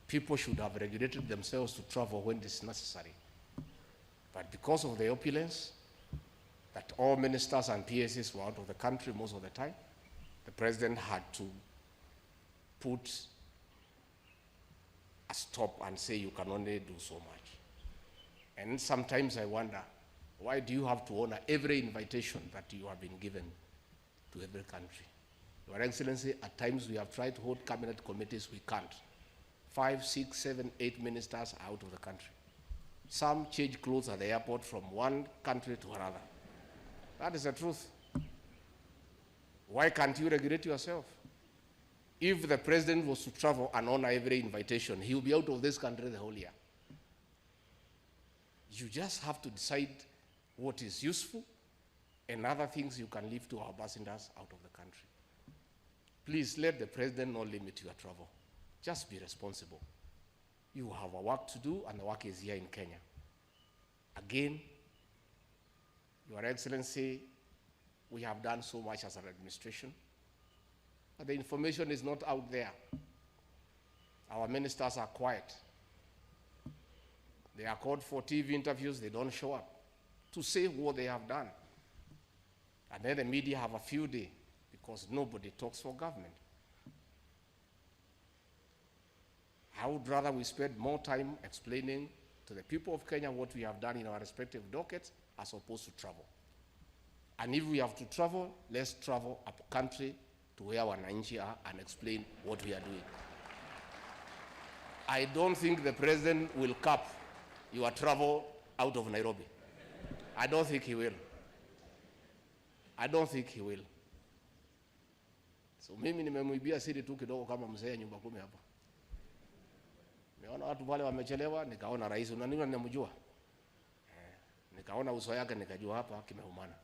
people should have regulated themselves to travel when it is necessary. But because of the opulence, that all ministers and PSs were out of the country most of the time, the president had to put a stop and say you can only do so much. And sometimes I wonder, why do you have to honor every invitation that you have been given to every country? Your Excellency, at times we have tried to hold cabinet committees, we can't. 5, 6, 7, 8 ministers are out of the country. Some change clothes at the airport from one country to another. That is the truth. Why can't you regulate yourself? If the president was to travel and honor every invitation, he will be out of this country the whole year. You just have to decide what is useful and other things you can leave to our ambassadors out of the country. Please let the president not limit your travel. Just be responsible. You have a work to do, and the work is here in Kenya. Again, Your Excellency, we have done so much as an administration, but the information is not out there. Our ministers are quiet. They are called for TV interviews, they don't show up to say what they have done. And then the media have a field day because nobody talks for government. I would rather we spend more time explaining to the people of Kenya what we have done in our respective dockets as opposed to travel. And if we have to travel, let's travel up country to where wananchi are and explain what we are doing. I don't think the president will cap your travel out of Nairobi. I don't think he will. I don't think he will. So mimi nimemwibia siri tu kidogo kama mzee nyumba 10 hapa. Nimeona watu wale wamechelewa, nikaona rais unaniona ninamjua. Nikaona uso yake nikajua hapa kimeumana.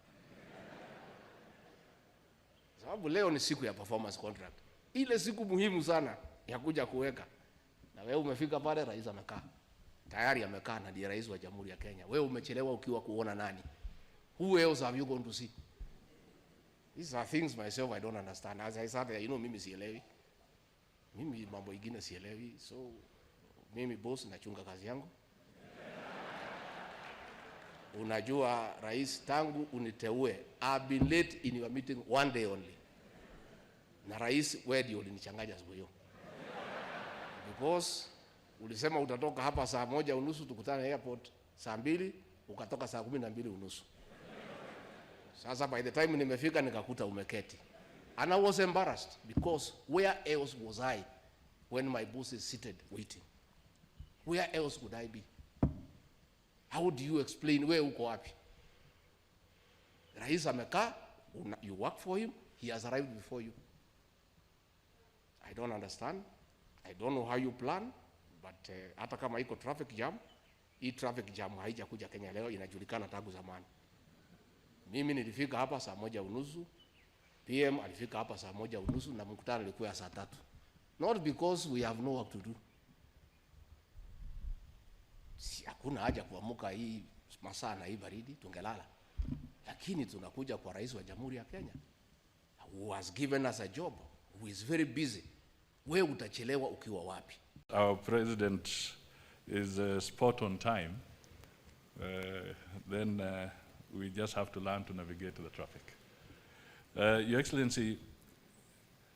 Sababu leo ni siku ya performance contract. Ile siku muhimu sana ya kuja kuweka. Na wewe umefika pale, rais amekaa. Tayari amekaa na ndiye rais wa Jamhuri ya Kenya. Wewe umechelewa ukiwa kuona nani? Who else have you gone to see? These are things myself I don't understand. As I said, mimi sielewi. Mimi mambo ingine sielewi. So mimi boss nachunga kazi yangu. Unajua rais, tangu uniteue, I've been late in your meeting one day only. Na rais, wewe ndio ulinichanganya siku hiyo. Because ulisema utatoka hapa saa 1:30 tukutane airport saa 2, ukatoka saa 12:30. Sasa by the time nimefika nikakuta umeketi. And I was embarrassed because where else was I when my boss is seated waiting? Where else would I be? How do you explain where uko wapi? Rais amekaa, you work for him, he has arrived before you. I don't understand. I don't know how you plan, but hata kama iko traffic jam, hii traffic jam haijakuja Kenya leo, inajulikana tangu zamani. Mimi nilifika hapa saa 1:30, PM alifika hapa saa 1:30 na mkutano ulikuwa saa 3. Not because we have no work to do. Hakuna haja kuamuka hii masaa na hii baridi, tungelala. Lakini tunakuja kwa rais wa Jamhuri ya Kenya, who has given us a job, who is very busy. Wewe utachelewa ukiwa wapi? Our president is spot on time. Then we just have to learn to navigate the traffic. Your Excellency,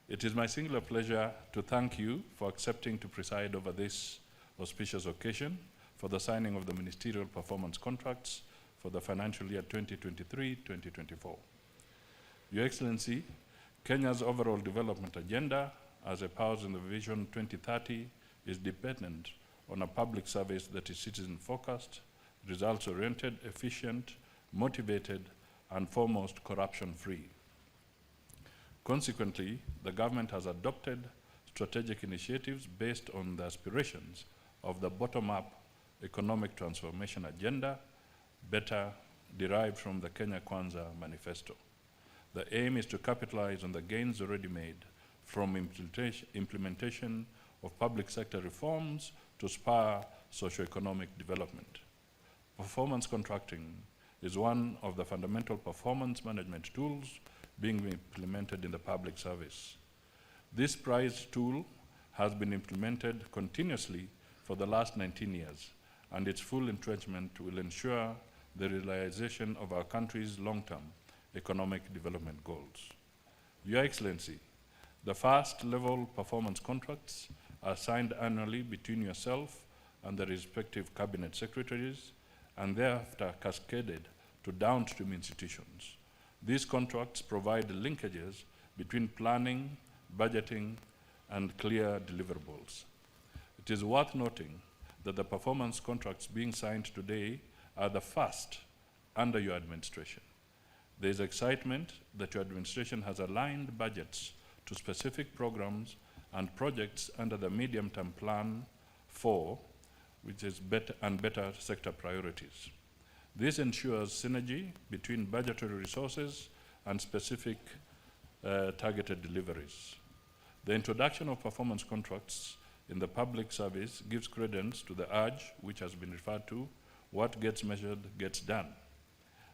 it is my singular pleasure to thank you for accepting to preside over this auspicious occasion for the signing of the ministerial performance contracts for the financial year 2023-2024. Your Excellency, Kenya's overall development agenda, as espoused in the Vision 2030, is dependent on a public service that is citizen-focused, results-oriented, efficient, motivated, and foremost corruption-free. Consequently, the government has adopted strategic initiatives based on the aspirations of the bottom-up economic transformation agenda, better derived from the Kenya Kwanza manifesto. The aim is to capitalize on the gains already made from implementation of public sector reforms to spur socio-economic development. Performance contracting is one of the fundamental performance management tools being implemented in the public service. This prized tool has been implemented continuously for the last 19 years, and its full entrenchment will ensure the realization of our country's long-term economic development goals. Your Excellency, the first-level performance contracts are signed annually between yourself and the respective cabinet secretaries, and thereafter cascaded to downstream institutions. These contracts provide linkages between planning, budgeting, and clear deliverables. It is worth noting that the performance contracts being signed today are the first under your administration. There is excitement that your administration has aligned budgets to specific programs and projects under the medium-term plan 4, which is better sector priorities. This ensures synergy between budgetary resources and specific targeted deliveries. The introduction of performance contracts in the public service gives credence to the urge, which has been referred to, what gets measured gets done.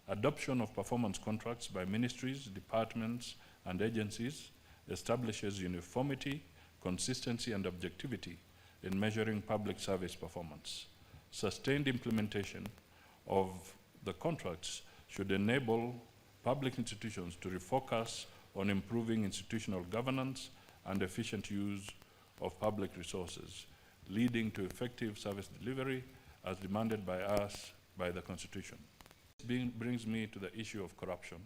Adoption of performance contracts by ministries, departments, and agencies establishes uniformity, consistency, and objectivity in measuring public service performance. Sustained implementation of the contracts should enable public institutions to refocus on improving institutional governance and efficient use of public resources, leading to effective service delivery as demanded by us by the Constitution. This brings me to the issue of corruption.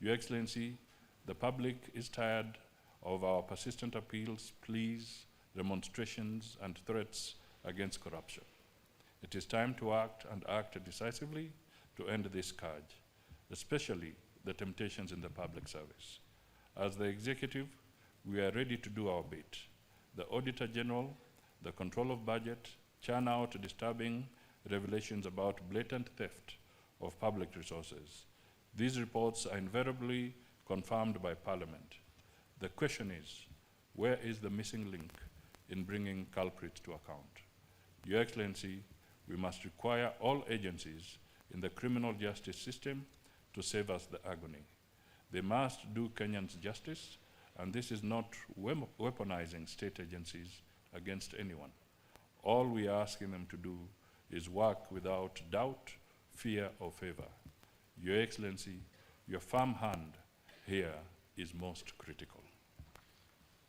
Your Excellency, the public is tired of our persistent appeals, pleas, demonstrations, and threats against corruption. It is time to act, and act decisively, to end this scourge, especially the temptations in the public service. As the executive, we are ready to do our bit. The Auditor General, the control of budget, churn out disturbing revelations about blatant theft of public resources. These reports are invariably confirmed by Parliament. The question is, where is the missing link in bringing culprits to account? Your Excellency, we must require all agencies in the criminal justice system to save us the agony. They must do Kenyans justice, and this is not weaponizing state agencies against anyone. All we are asking them to do is work without doubt, fear, or favor. Your Excellency, your firm hand here is most critical.